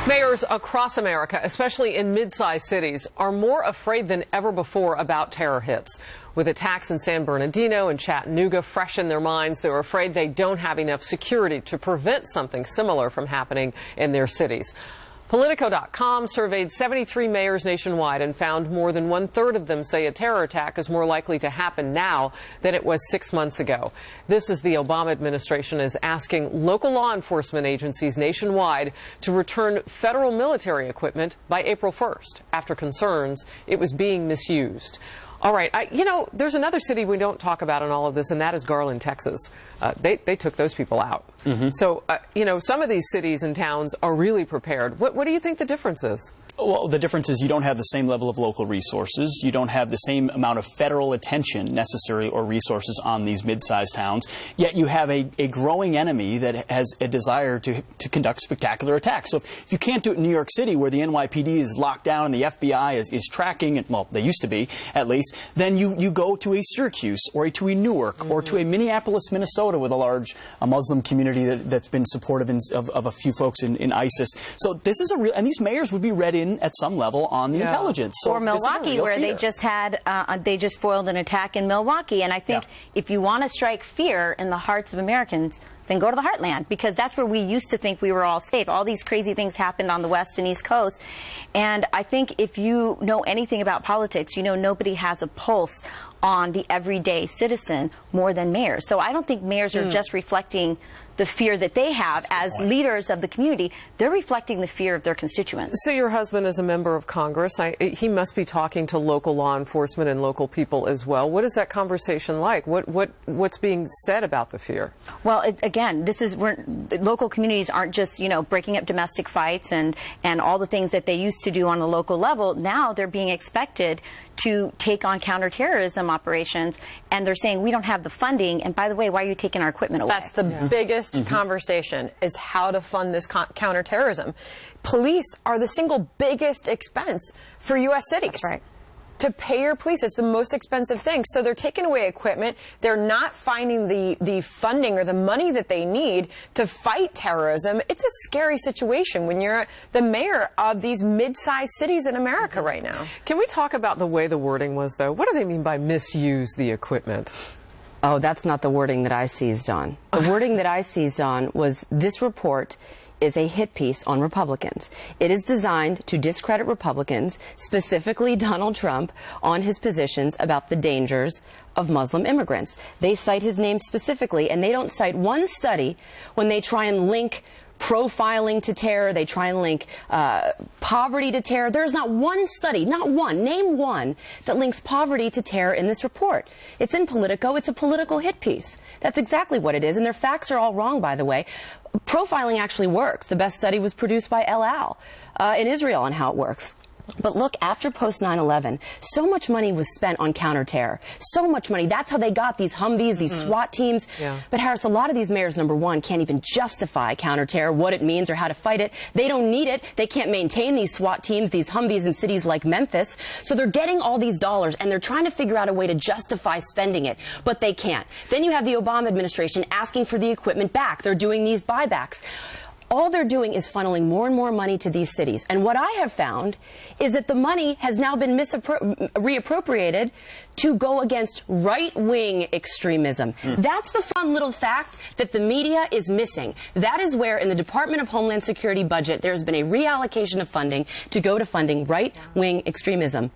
Mayors across America, especially in mid-sized cities, are more afraid than ever before about terror hits. With attacks in San Bernardino and Chattanooga fresh in their minds, they're afraid they don't have enough security to prevent something similar from happening in their cities. Politico.com surveyed 73 mayors nationwide and found more than one-third of them say a terror attack is more likely to happen now than it was 6 months ago. This as the Obama administration is asking local law enforcement agencies nationwide to return federal military equipment by April 1st after concerns it was being misused. All right. There's another city we don't talk about in all of this, and that is Garland, Texas. They took those people out. So, some of these cities and towns are really prepared. What do you think the difference is? Well, the difference is you don't have the same level of local resources. You don't have the same amount of federal attention necessary or resources on these mid-sized towns. Yet you have a growing enemy that has a desire to conduct spectacular attacks. So if you can't do it in New York City, where the NYPD is locked down and the FBI is tracking it, well, they used to be, at least, then you go to a Syracuse or to a Newark or to a Minneapolis, Minnesota, with a Muslim community that's been supportive of a few folks in ISIS. So this is a real, and these mayors would be read in at some level on the intelligence. So or Milwaukee, where they just had, they just foiled an attack in Milwaukee. And I think if you want to strike fear in the hearts of Americans, then go to the heartland, because that's where we used to think we were all safe. All these crazy things happened on the West and East Coast. And I think if you know anything about politics, you know nobody has a pulse on the everyday citizen more than mayors. So I don't think mayors are just reflecting the fear that they have as leaders of the community. They're reflecting the fear of their constituents. So your husband is a member of Congress. He must be talking to local law enforcement and local people as well. What is that conversation like? What's being said about the fear? Well, again, local communities aren't just, breaking up domestic fights and all the things that they used to do on the local level. Now they're being expected to take on counterterrorism operations, and they're saying we don't have the funding, and by the way, why are you taking our equipment away? That's the biggest conversation, is how to fund this counterterrorism. Police are the single biggest expense for U.S. cities. That's right. To pay your police, it's the most expensive thing. So they're taking away equipment. They're not finding the funding or the money that they need to fight terrorism. It's a scary situation when you're the mayor of these mid-sized cities in America right now. Can we talk about the way the wording was, though? What do they mean by misuse the equipment? Oh, that's not the wording that I seized on. The wording that I seized on was this report is a hit piece on Republicans. It is designed to discredit Republicans, specifically Donald Trump, on his positions about the dangers of Muslim immigrants. They cite his name specifically, and they don't cite one study when they try and link profiling to terror, they try and link poverty to terror. There's not one study, not one, name one, that links poverty to terror in this report. It's in Politico. It's a political hit piece. That's exactly what it is, and their facts are all wrong, by the way. Profiling actually works. The best study was produced by El Al in Israel on how it works. But look, after post 9/11, so much money was spent on counterterror. So much money. That's how they got these Humvees, these SWAT teams. But Harris, a lot of these mayors, number one, can't even justify counterterror, what it means or how to fight it. They don't need it. They can't maintain these SWAT teams, these Humvees in cities like Memphis. So they're getting all these dollars and they're trying to figure out a way to justify spending it. But they can't. Then you have the Obama administration asking for the equipment back. They're doing these buybacks. All they're doing is funneling more and more money to these cities. And what I have found is that the money has now been reappropriated to go against right-wing extremism. That's the fun little fact that the media is missing. That is where, in the Department of Homeland Security budget, there's been a reallocation of funding to go to funding right-wing extremism,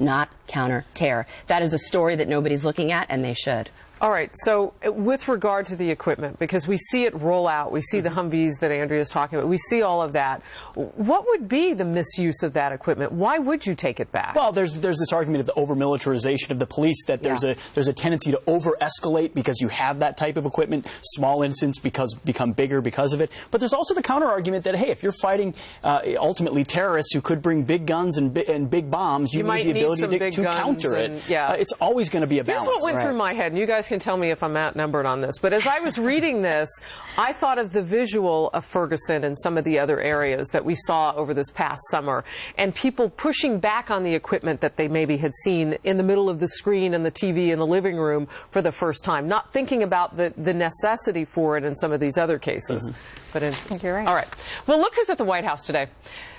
not counter-terror. That is a story that nobody's looking at, and they should. All right, so with regard to the equipment, because we see it roll out, we see the Humvees that Andrea is talking about, we see all of that. What would be the misuse of that equipment? Why would you take it back? Well, there's this argument of the over-militarization of the police, that there's a tendency to over-escalate because you have that type of equipment. Small incidents become bigger because of it. But there's also the counter-argument that, hey, if you're fighting ultimately terrorists who could bring big guns and big bombs, you need the ability to counter it. Yeah. It's always going to be a balance. Here's what went through my head, and you guys can tell me if I'm outnumbered on this, but as I was reading this, I thought of the visual of Ferguson and some of the other areas that we saw over this past summer, and people pushing back on the equipment that they maybe had seen in the middle of the screen and the TV in the living room for the first time, not thinking about the necessity for it in some of these other cases. But I think you're right. All right. Well, look who's at the White House today.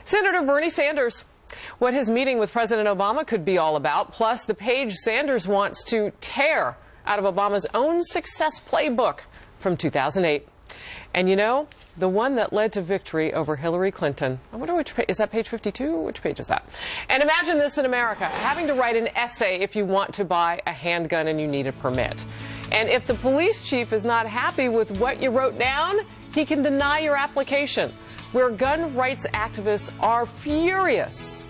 Senator Bernie Sanders. What his meeting with President Obama could be all about, plus the page Sanders wants to tear out of Obama's own success playbook from 2008. And you know, the one that led to victory over Hillary Clinton. I wonder which page, is that page 52? Which page is that? And imagine this in America, having to write an essay if you want to buy a handgun and you need a permit. And if the police chief is not happy with what you wrote down, he can deny your application. Where gun rights activists are furious